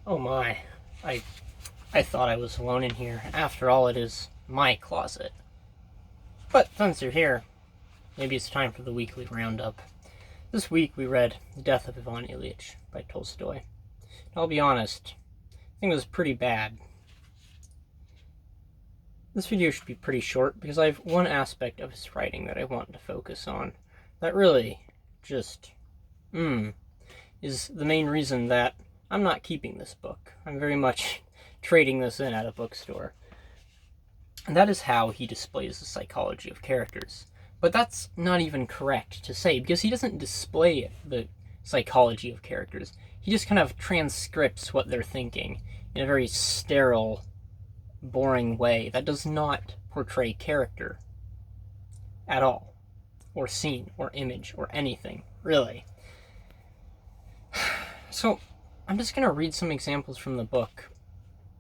Oh my, I I thought I was alone in here. After all, it is my closet. But since you're here, maybe it's time for the weekly roundup. This week we read The Death of Ivan Ilyich by Tolstoy. And I'll be honest, I think it was pretty bad. This video should be pretty short because I have one aspect of his writing that I want to focus on that really just, is the main reason that I'm not keeping this book. I'm very much trading this in at a bookstore. And that is how he displays the psychology of characters. But that's not even correct to say, because he doesn't display the psychology of characters. He just kind of transcripts what they're thinking in a very sterile, boring way that does not portray character at all, or scene, or image, or anything, really. So, I'm just going to read some examples from the book,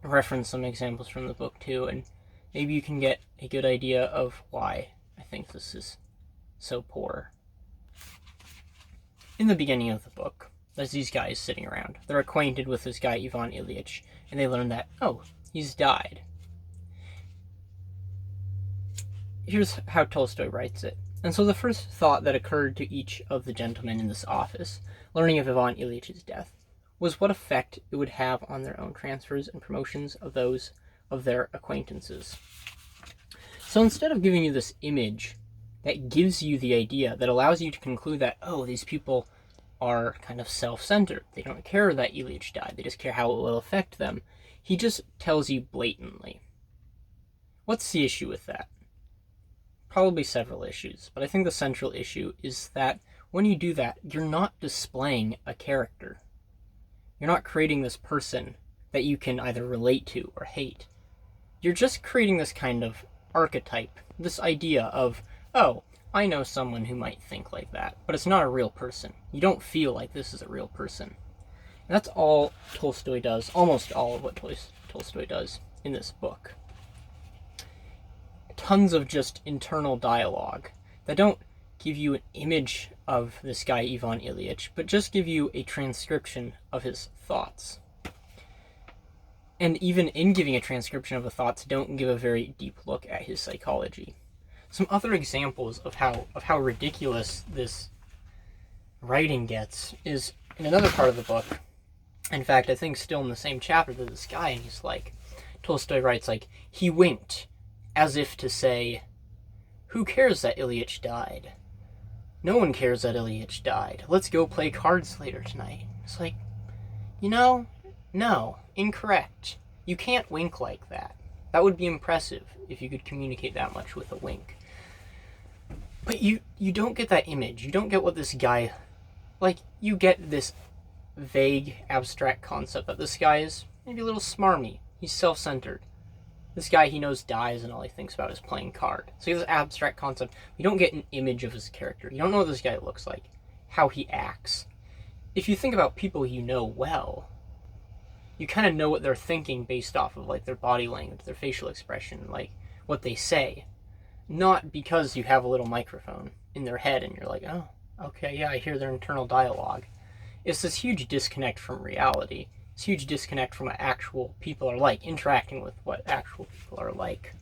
reference some examples from the book too, and maybe you can get a good idea of why I think this is so poor. In the beginning of the book, there's these guys sitting around. They're acquainted with this guy, Ivan Ilyich, and they learn that, oh, he's died. Here's how Tolstoy writes it. And so the first thought that occurred to each of the gentlemen in this office, learning of Ivan Ilyич's death, was what effect it would have on their own transfers and promotions of those of their acquaintances. So instead of giving you this image that gives you the idea, that allows you to conclude that, oh, these people are kind of self-centered. They don't care that Ilyich died. They just care how it will affect them. He just tells you blatantly. What's the issue with that? Probably several issues, but I think the central issue is that when you do that, you're not displaying a character. You're not creating this person that you can either relate to or hate. You're just creating this kind of archetype, this idea of, oh, I know someone who might think like that, but it's not a real person. You don't feel like this is a real person. And that's all Tolstoy does, almost all of what Tolstoy does in this book. Tons of just internal dialogue that don't give you an image of this guy Ivan Ilyich, but just give you a transcription of his thoughts. And even in giving a transcription of the thoughts, don't give a very deep look at his psychology. Some other examples of how ridiculous this writing gets is in another part of the book. In fact, I think still in the same chapter, there's this guy, and he's like, Tolstoy writes like, he winked, as if to say, who cares that Ilyich died? No one cares that Ilyich died. Let's go play cards later tonight. It's like, no, incorrect. You can't wink like that. That would be impressive if you could communicate that much with a wink. But you don't get that image. You don't get what this guy, you get this vague, abstract concept that this guy is maybe a little smarmy. He's self-centered. This guy he knows dies and all he thinks about is playing card. So you have this abstract concept. You don't get an image of his character. You don't know what this guy looks like, how he acts. If you think about people you know well, you kind of know what they're thinking based off of their body language, their facial expression, what they say. Not because you have a little microphone in their head and you're like, oh, okay, yeah, I hear their internal dialogue. It's this huge disconnect from reality. It's a huge disconnect from what actual people are like, interacting with what actual people are like.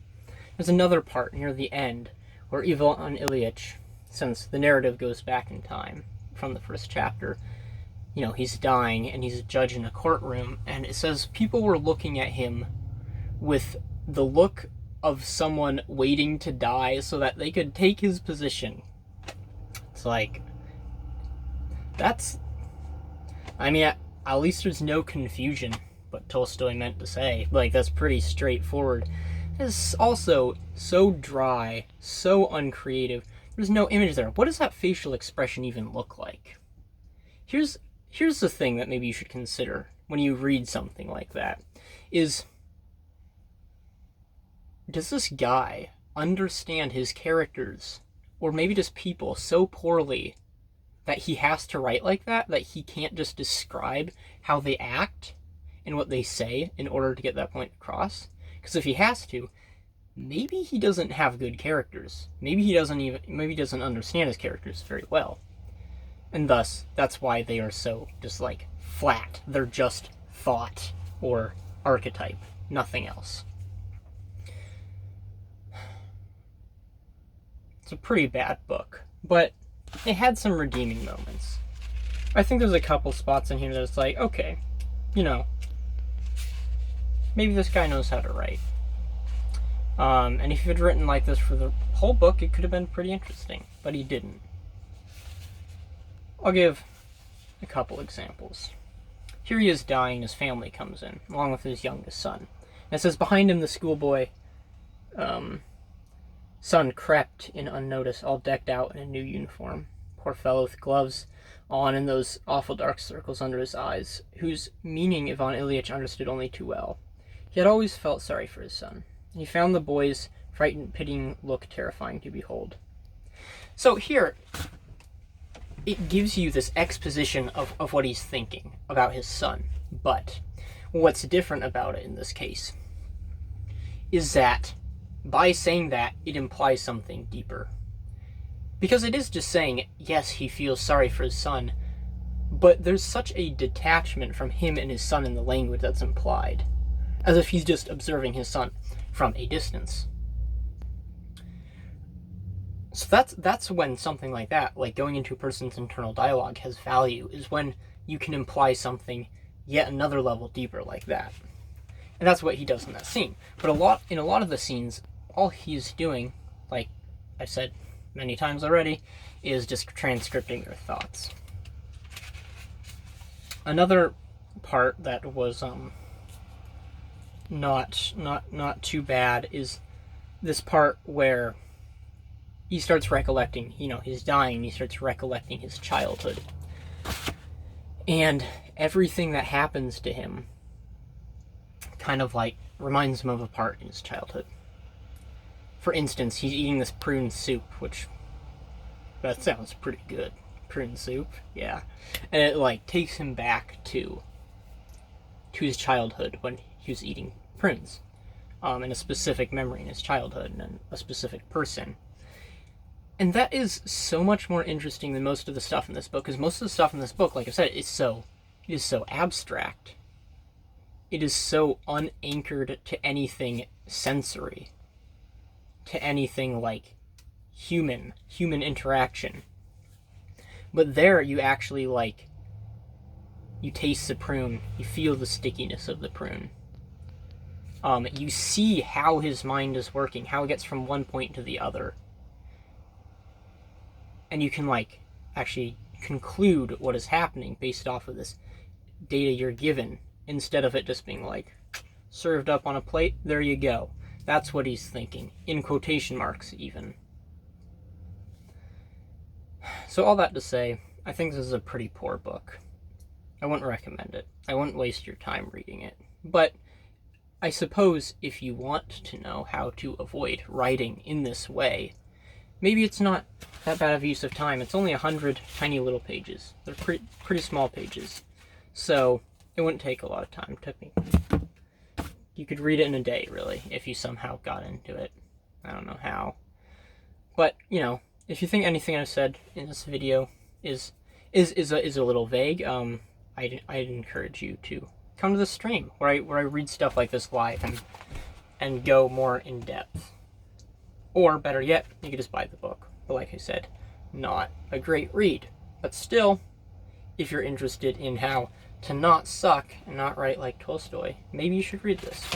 There's another part near the end where Ivan Ilyich, since the narrative goes back in time from the first chapter, he's dying and he's a judge in a courtroom, and it says people were looking at him with the look of someone waiting to die so that they could take his position. It's like, at least there's no confusion what Tolstoy meant to say. That's pretty straightforward. It's also so dry, so uncreative. There's no image there. What does that facial expression even look like? Here's the thing that maybe you should consider when you read something like that, is, does this guy understand his characters, or maybe just people, so poorly that he has to write like that he can't just describe how they act and what they say in order to get that point across? Because if he has to, maybe he doesn't have good characters. Maybe he doesn't understand his characters very well. And thus, that's why they are so just flat. They're just thought or archetype, nothing else. It's a pretty bad book, but it had some redeeming moments. I think there's a couple spots in here that's like, okay, maybe this guy knows how to write. And if he had written like this for the whole book, it could have been pretty interesting, but he didn't. I'll give a couple examples. Here he is dying, his family comes in, along with his youngest son. And it says, behind him the schoolboy son crept in unnoticed, all decked out in a new uniform. Poor fellow, with gloves on and those awful dark circles under his eyes, whose meaning Ivan Ilyich understood only too well. He had always felt sorry for his son. He found the boy's frightened, pitying look terrifying to behold. So here, it gives you this exposition of what he's thinking about his son. But what's different about it in this case is that by saying that, it implies something deeper. Because it is just saying, yes, he feels sorry for his son, but there's such a detachment from him and his son in the language that's implied, as if he's just observing his son from a distance. So that's when something like that, like going into a person's internal dialogue, has value, is when you can imply something yet another level deeper like that. And that's what he does in that scene. But in a lot of the scenes, all he's doing, like I said many times already, is just transcripting your thoughts. Another part that was not too bad is this part where he starts recollecting, he's dying, he starts recollecting his childhood. And everything that happens to him kind of like reminds him of a part in his childhood. For instance, he's eating this prune soup, which, that sounds pretty good. Prune soup, yeah. And it like takes him back to his childhood when he was eating prunes. And a specific memory in his childhood and a specific person. And that is so much more interesting than most of the stuff in this book, because most of the stuff in this book, like I said, it is so abstract. It is so unanchored to anything sensory, to anything like human interaction. But there you actually you taste the prune, you feel the stickiness of the prune. You see how his mind is working, how it gets from one point to the other. And you can actually conclude what is happening based off of this data you're given, instead of it just being served up on a plate, there you go. That's what he's thinking, in quotation marks even. So all that to say, I think this is a pretty poor book. I wouldn't recommend it. I wouldn't waste your time reading it. But I suppose if you want to know how to avoid writing in this way, maybe it's not that bad of use of time. It's only 100 tiny little pages. They're pretty small pages. So it wouldn't take a lot of time. It took me... You could read it in a day, really, if you somehow got into it. I don't know how. But, if you think anything I've said in this video is a little vague, I'd encourage you to come to the stream where I read stuff like this live and go more in depth. Or better yet, you could just buy the book. But like I said, not a great read. But still, if you're interested in how to not suck and not write like Tolstoy, maybe you should read this.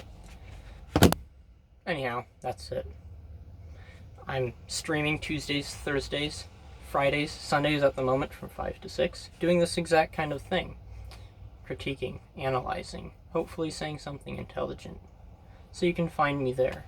Anyhow, that's it. I'm streaming Tuesdays, Thursdays, Fridays, Sundays at the moment from 5 to 6, doing this exact kind of thing. Critiquing, analyzing, hopefully saying something intelligent. So you can find me there.